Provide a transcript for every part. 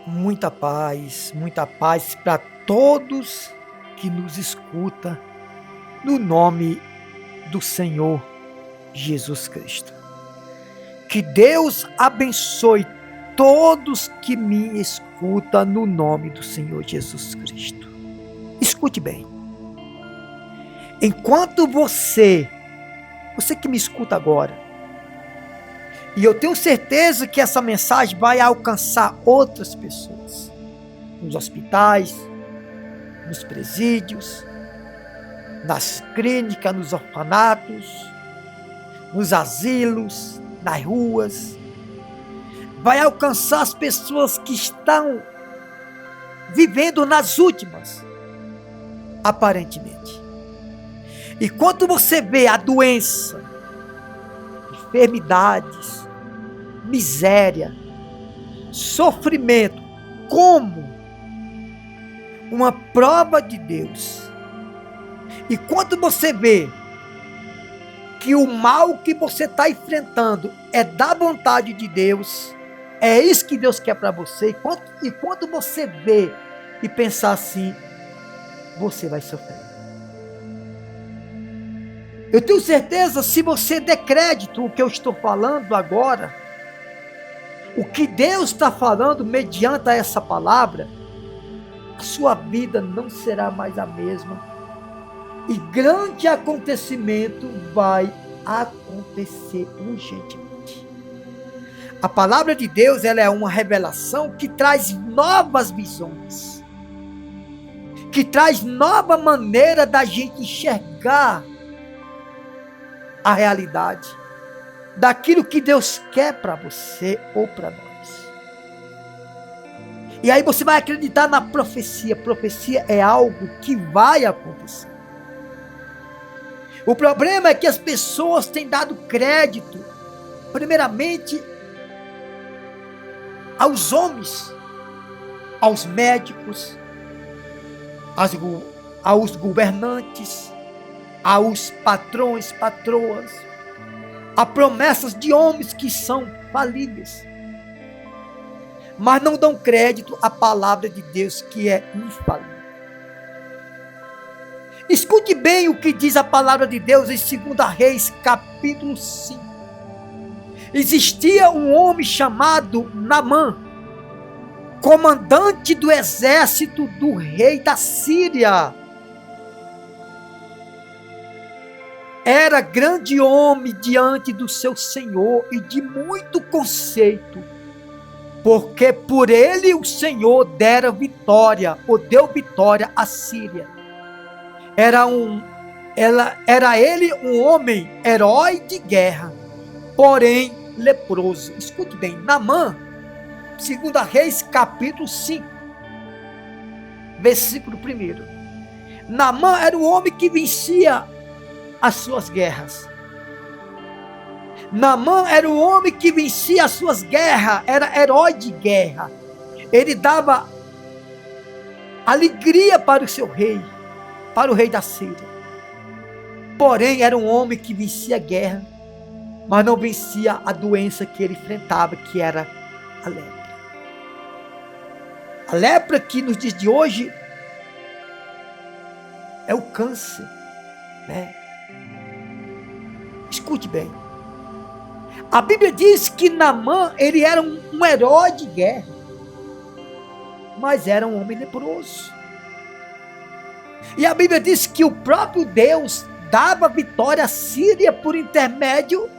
muita paz para todos que nos escuta, no nome do Senhor Jesus Cristo. Que Deus abençoe todos que me escutam no nome do Senhor Jesus Cristo. Escute bem. Enquanto você que me escuta agora, e eu tenho certeza que essa mensagem vai alcançar outras pessoas, nos hospitais, nos presídios, nas clínicas, nos orfanatos, nos asilos, nas ruas, vai alcançar as pessoas que estão vivendo nas últimas, aparentemente. E quando você vê a doença, enfermidades, miséria, sofrimento como uma prova de Deus, e quando você vê que o mal que você está enfrentando é da vontade de Deus, é isso que Deus quer para você, e quando você vê e pensar assim, você vai sofrer. Eu tenho certeza, se você der crédito o que eu estou falando agora, o que Deus está falando mediante essa palavra, a sua vida não será mais a mesma. E grande acontecimento vai acontecer urgentemente. A palavra de Deus, ela é uma revelação que traz novas visões, que traz nova maneira da gente enxergar a realidade daquilo que Deus quer para você ou para nós. E aí você vai acreditar na profecia. Profecia é algo que vai acontecer. O problema é que as pessoas têm dado crédito, primeiramente, aos homens, aos médicos, aos governantes, aos patrões, patroas, a promessas de homens que são falíveis, mas não dão crédito à palavra de Deus que é infalível. Escute bem o que diz a palavra de Deus em 2 Reis, capítulo 5. Existia um homem chamado Naamã, comandante do exército do rei da Síria. Era grande homem diante do seu Senhor e de muito conceito, porque por ele o Senhor dera vitória, ou deu vitória à Síria. Era ele um homem herói de guerra, porém leproso. Escute bem, Naamã, 2 Reis capítulo 5, versículo 1. Naamã era um homem que vencia as suas guerras. Naamã era um homem que vencia as suas guerras, era herói de guerra. Ele dava alegria para o seu rei, para o rei da Síria. Porém, era um homem que vencia a guerra, mas não vencia a doença que ele enfrentava, que era a lepra. A lepra que nos dias de hoje é o câncer, né? Escute bem. A Bíblia diz que Naamã, ele era um herói de guerra, mas era um homem leproso. E a Bíblia diz que o próprio Deus dava vitória à Síria por intermédio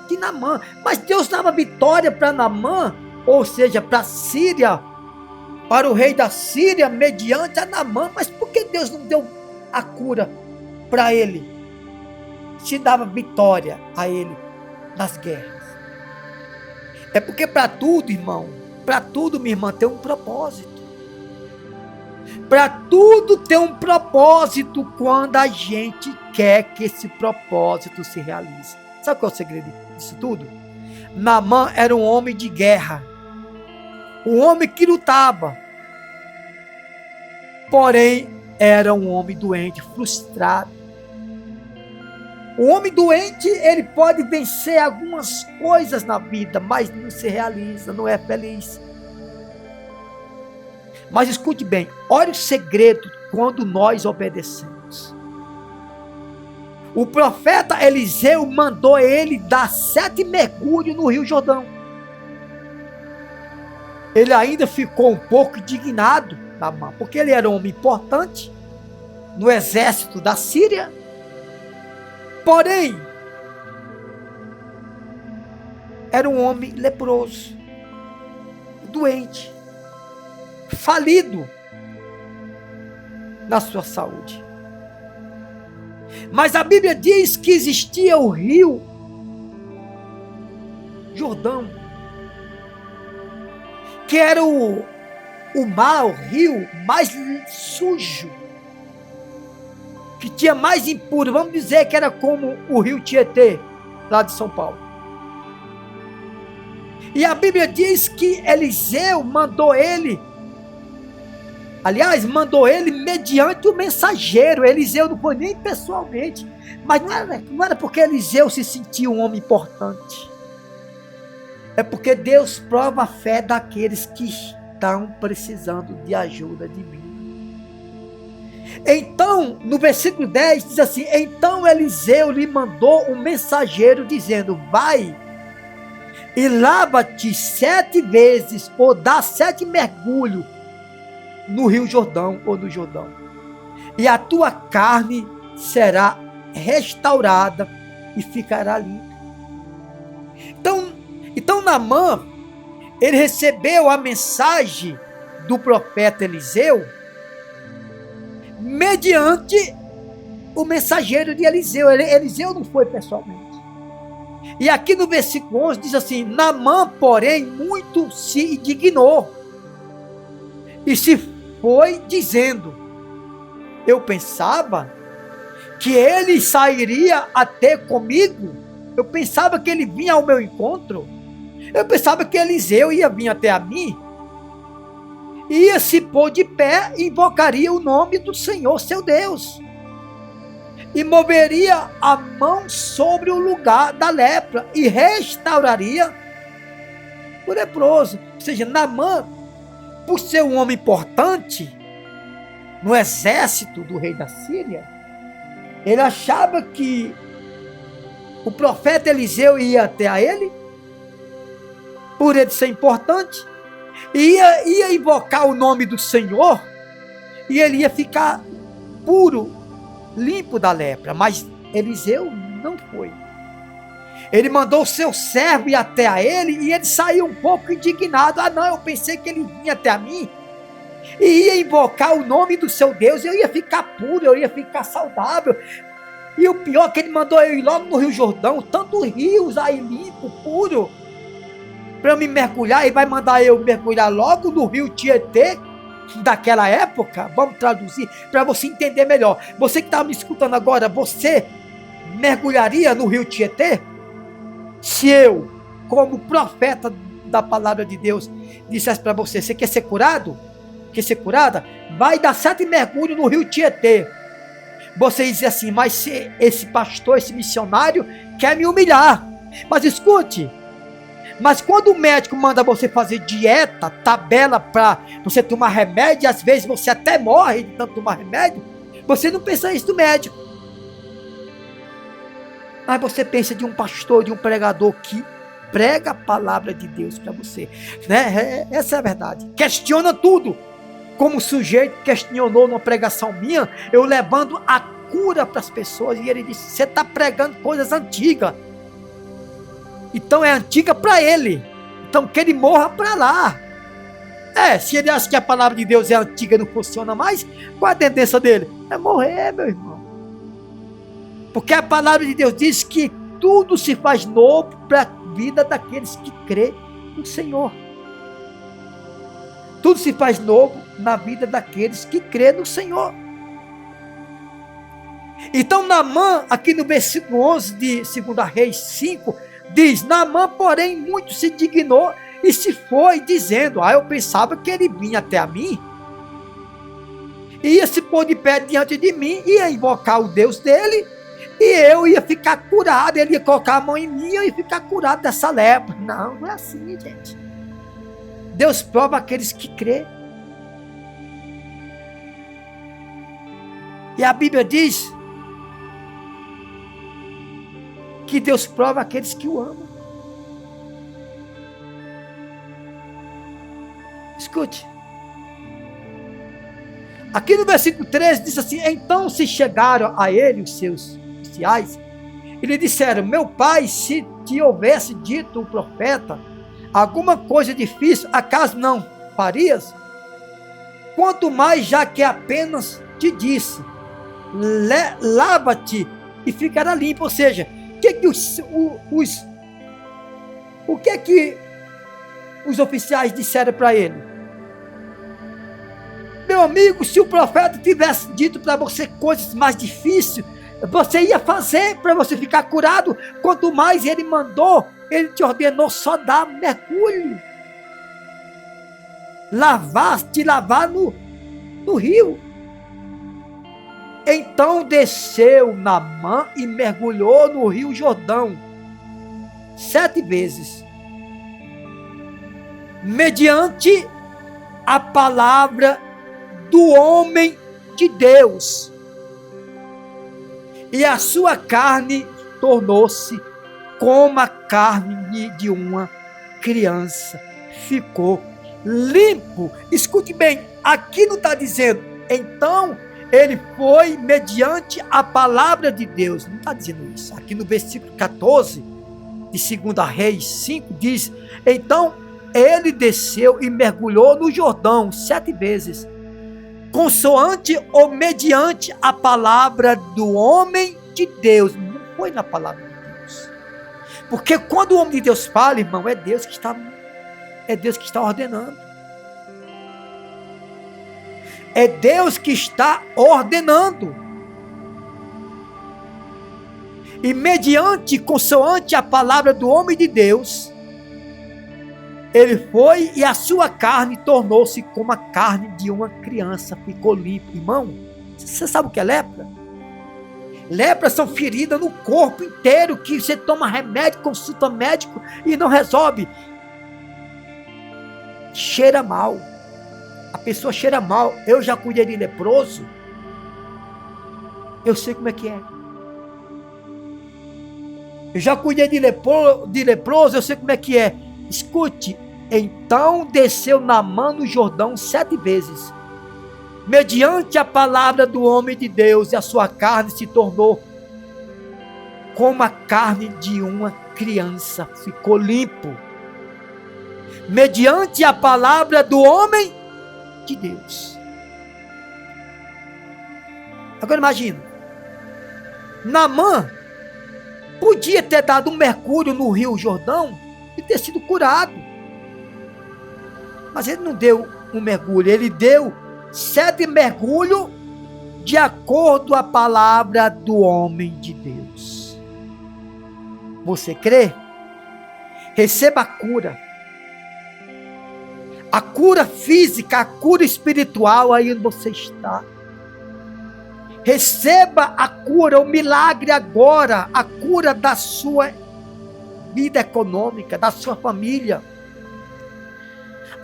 de Naamã. Mas Deus dava vitória para Naamã, ou seja, para a Síria, para o rei da Síria, mediante a Naamã. Mas por que Deus não deu a cura para ele? Se dava vitória a ele nas guerras. É porque para tudo, irmão, para tudo, minha irmã, tem um propósito. Para tudo tem um propósito quando a gente quer que esse propósito se realize. Sabe qual é o segredo disso tudo? Naamã era um homem de guerra, um homem que lutava, porém era um homem doente, frustrado. O homem doente, ele pode vencer algumas coisas na vida, mas não se realiza, não é feliz. Mas escute bem, olha o segredo quando nós obedecemos. O profeta Eliseu mandou ele dar 7 mergulhos no Rio Jordão. Ele ainda ficou um pouco indignado, porque ele era um homem importante no exército da Síria. Porém, era um homem leproso, doente, falido na sua saúde. Mas a Bíblia diz que existia o rio Jordão, que era o mar, o rio mais sujo, que tinha mais impuro. Vamos dizer que era como o rio Tietê, lá de São Paulo. E a Bíblia diz que Eliseu mandou ele, mandou ele mediante o mensageiro. Eliseu não foi nem pessoalmente, mas não era porque Eliseu se sentia um homem importante. É porque Deus prova a fé daqueles que estão precisando de ajuda de mim. Então, no versículo 10 diz assim: então Eliseu lhe mandou um mensageiro dizendo: vai e lava-te 7 vezes, ou dá 7 mergulhos no Rio Jordão ou no Jordão, e a tua carne será restaurada e ficará limpa. Então Naamã, ele recebeu a mensagem do profeta Eliseu mediante o mensageiro de Eliseu. Eliseu não foi pessoalmente. E aqui no versículo 11 diz assim: Naamã, porém, muito se indignou e se foi dizendo: eu pensava que ele sairia até comigo, eu pensava que ele vinha ao meu encontro, eu pensava que Eliseu ia vir até a mim, ia se pôr de pé e invocaria o nome do Senhor seu Deus, e moveria a mão sobre o lugar da lepra e restauraria o leproso. Ou seja, Naamã, por ser um homem importante no exército do rei da Síria, ele achava que o profeta Eliseu ia até a ele, por ele ser importante, ia invocar o nome do Senhor, e ele ia ficar puro, limpo da lepra. Mas Eliseu não foi. Ele mandou o seu servo ir até a ele, e ele saiu um pouco indignado. Não, eu pensei que ele vinha até a mim e ia invocar o nome do seu Deus, eu ia ficar puro, eu ia ficar saudável. E o pior é que ele mandou eu ir logo no Rio Jordão, tantos rios aí limpo, puro, para eu me mergulhar, e vai mandar eu mergulhar logo no rio Tietê, daquela época. Vamos traduzir para você entender melhor. Você que está me escutando agora, você mergulharia no rio Tietê? Se eu, como profeta da palavra de Deus, dissesse para você: você quer ser curado? Quer ser curada? Vai dar 7 mergulhos no rio Tietê. Você diz assim: mas se esse pastor, esse missionário quer me humilhar. Mas escute, mas quando o médico manda você fazer dieta, tabela para você tomar remédio, e às vezes você até morre de tanto tomar remédio, você não pensa isso do médico. Mas você pensa de um pastor, de um pregador que prega a palavra de Deus para você, né? Essa é a verdade. Questiona tudo. Como o sujeito questionou numa pregação minha, eu levando a cura para as pessoas, e ele disse: você está pregando coisas antigas. Então é antiga para ele. Então que ele morra para lá. Se ele acha que a palavra de Deus é antiga e não funciona mais, qual é a tendência dele? É morrer, meu irmão. Porque a palavra de Deus diz que tudo se faz novo para a vida daqueles que crê no Senhor. Tudo se faz novo na vida daqueles que crê no Senhor. Então Naamã, aqui no versículo 11 de 2 Reis 5, diz: Naamã, porém, muito se indignou e se foi, dizendo: eu pensava que ele vinha até a mim, ia se pôr de pé diante de mim, ia invocar o Deus dele, e eu ia ficar curado, ele ia colocar a mão em mim e eu ia ficar curado dessa lepra. Não é assim, gente. Deus prova aqueles que crê. E a Bíblia diz que Deus prova aqueles que o amam. Escute. Aqui no versículo 13 diz assim: então se chegaram a ele os seus oficiais e lhe disseram: meu pai, se te houvesse dito o profeta alguma coisa difícil, acaso não farias? Quanto mais já que apenas te disse: lava-te e ficará limpo. Ou seja, o que os oficiais disseram para ele? Meu amigo, se o profeta tivesse dito para você coisas mais difíceis, você ia fazer para você ficar curado. Quanto mais ele mandou, ele te ordenou só dar mergulho, te lavar no rio. Então desceu Naamã e mergulhou no rio Jordão 7 vezes, mediante a palavra do homem de Deus, e a sua carne tornou-se como a carne de uma criança, ficou limpo. Escute bem, aqui não está dizendo, então ele foi mediante a palavra de Deus, não está dizendo isso. Aqui no versículo 14 de 2 Reis 5 diz: então ele desceu e mergulhou no Jordão 7 vezes, consoante ou mediante a palavra do homem de Deus. Não foi na palavra de Deus, porque quando o homem de Deus fala, irmão, é Deus que está ordenando. É Deus que está ordenando. E mediante, consoante a palavra do homem de Deus, ele foi e a sua carne tornou-se como a carne de uma criança, ficou limpo. Irmão, você sabe o que é lepra? Lepra são feridas no corpo inteiro, que você toma remédio, consulta médico e não resolve. Cheira mal. A pessoa cheira mal. Eu já cuidei de leproso. Eu sei como é que é. Eu já cuidei de leproso, eu sei como é que é. Escute, então desceu Naamã no Jordão 7 vezes, mediante a palavra do homem de Deus, e a sua carne se tornou como a carne de uma criança, ficou limpo, mediante a palavra do homem de Deus. Agora imagina, Naamã podia ter dado um mergulho no rio Jordão e ter sido curado, mas ele não deu um mergulho, ele deu 7 mergulhos de acordo com a palavra do homem de Deus. Você crê? Receba a cura física, a cura espiritual aí onde você está. Receba a cura, o milagre agora, a cura da sua vida econômica, da sua família,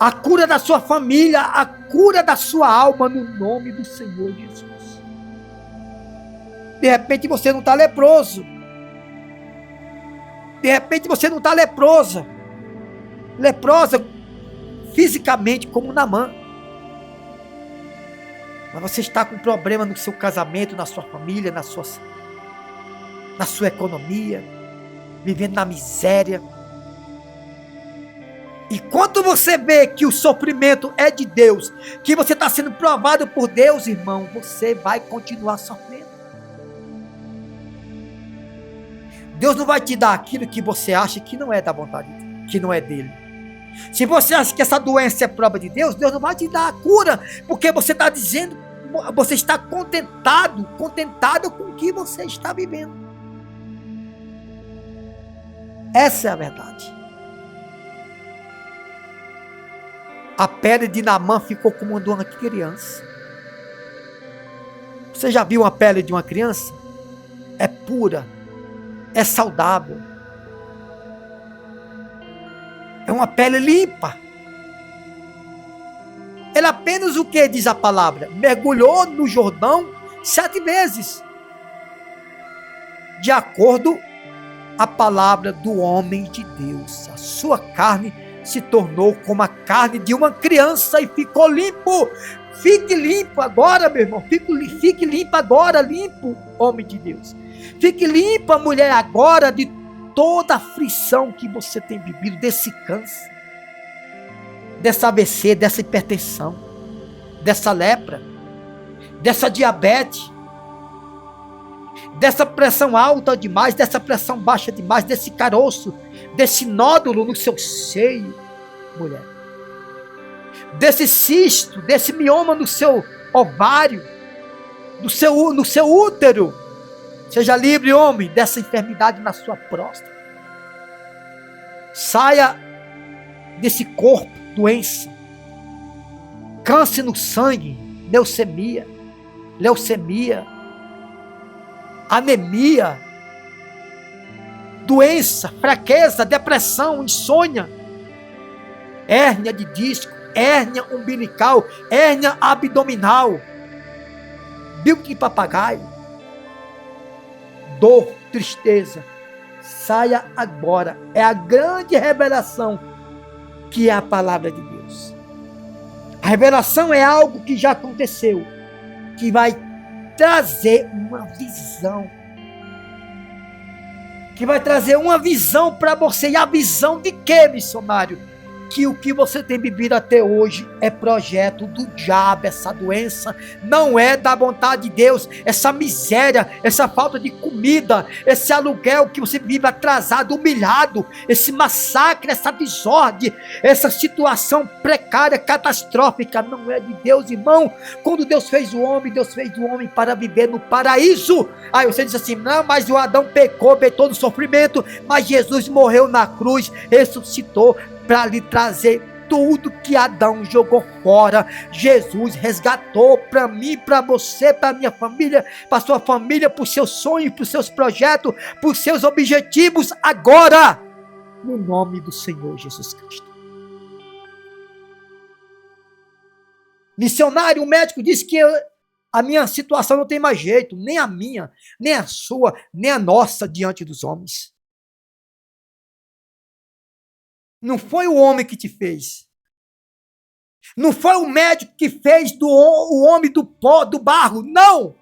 a cura da sua família, a cura da sua alma, no nome do Senhor Jesus. De repente você não está leproso, de repente você não está leprosa fisicamente como Naamã, mas você está com problema no seu casamento, na sua família, na sua economia, vivendo na miséria. E quando você vê que o sofrimento é de Deus, que você está sendo provado por Deus, irmão, você vai continuar sofrendo. Deus não vai te dar aquilo que você acha que não é da vontade dele, que não é dele. Se você acha que essa doença é prova de Deus, Deus não vai te dar a cura, porque você está dizendo, você está contentada com o que você está vivendo. Essa é a verdade. A pele de Naamã ficou como a de uma criança. Você já viu a pele de uma criança? É pura, é saudável, é uma pele limpa. Ele apenas o que diz a palavra? Mergulhou no Jordão 7 vezes. De acordo a palavra do homem de Deus, a sua carne se tornou como a carne de uma criança e ficou limpo. Fique limpo agora, meu irmão. Fique limpo agora, limpo, homem de Deus. Fique limpa, mulher, agora, de toda a aflição que você tem vivido, desse câncer, dessa AVC, dessa hipertensão, dessa lepra, dessa diabetes, dessa pressão alta demais, dessa pressão baixa demais, desse caroço, desse nódulo no seu seio, mulher, desse cisto, desse mioma no seu ovário, no seu útero. Seja livre, homem, dessa enfermidade na sua próstata. Saia desse corpo, doença, câncer no sangue, leucemia, anemia, doença, fraqueza, depressão, insônia, hérnia de disco, hérnia umbilical, hérnia abdominal, bico de papagaio, dor, tristeza. Saia agora. É a grande revelação que é a palavra de Deus. A revelação é algo que já aconteceu, que vai trazer uma visão, que vai trazer uma visão para você. E a visão de quê, missionário? Que o que você tem vivido até hoje é projeto do diabo. Essa doença não é da vontade de Deus. Essa miséria, essa falta de comida, esse aluguel que você vive atrasado, humilhado, esse massacre, essa desordem, essa situação precária, catastrófica, não é de Deus, irmão. Quando Deus fez o homem para viver no paraíso. Aí você diz assim: não, mas o Adão pecou, no sofrimento, mas Jesus morreu na cruz, ressuscitou para lhe trazer tudo que Adão jogou fora. Jesus resgatou para mim, para você, para minha família, para sua família, para os seus sonhos, para os seus projetos, para os seus objetivos, agora, no nome do Senhor Jesus Cristo. Missionário, o médico disse que a minha situação não tem mais jeito, nem a minha, nem a sua, nem a nossa diante dos homens. Não foi o homem que te fez. Não foi o médico que fez o homem do pó, do barro. Não!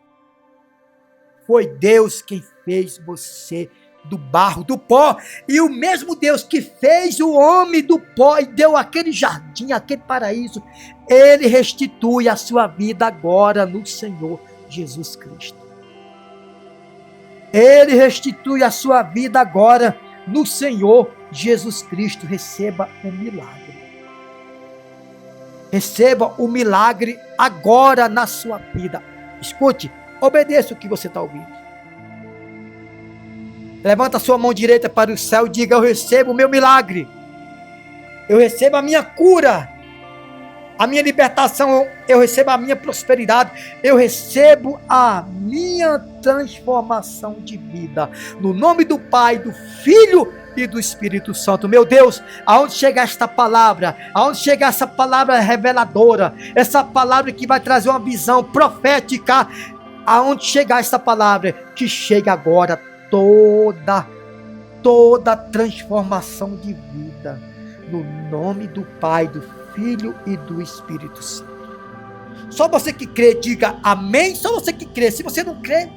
Foi Deus quem fez você do barro, do pó. E o mesmo Deus que fez o homem do pó e deu aquele jardim, aquele paraíso, Ele restitui a sua vida agora no Senhor Jesus Cristo. Ele restitui a sua vida agora no Senhor Jesus Cristo. Receba o milagre. Receba o milagre agora na sua vida. Escute, obedeça o que você está ouvindo. Levanta a sua mão direita para o céu e diga: eu recebo o meu milagre. Eu recebo a minha cura. A minha libertação, eu recebo a minha prosperidade, eu recebo a minha transformação de vida, no nome do Pai, do Filho e do Espírito Santo. Meu Deus, aonde chegar esta palavra, aonde chegar essa palavra reveladora, essa palavra que vai trazer uma visão profética, aonde chegar essa palavra, que chega agora toda transformação de vida, no nome do Pai, do Filho e do Espírito Santo. Só você que crê, diga amém. Só você que crê. Se você não crê,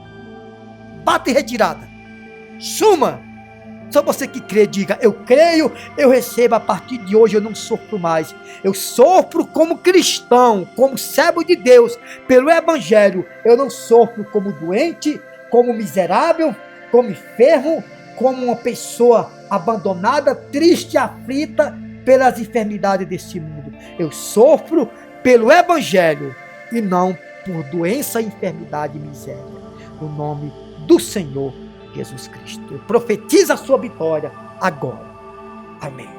bata em retirada. Suma. Só você que crê, diga: eu creio, eu recebo. A partir de hoje eu não sofro mais. Eu sofro como cristão, como servo de Deus, pelo Evangelho. Eu não sofro como doente, como miserável, como enfermo, como uma pessoa abandonada, triste, aflita pelas enfermidades deste mundo. Eu sofro pelo Evangelho e não por doença, enfermidade e miséria. No nome do Senhor Jesus Cristo. Profetiza a sua vitória agora. Amém.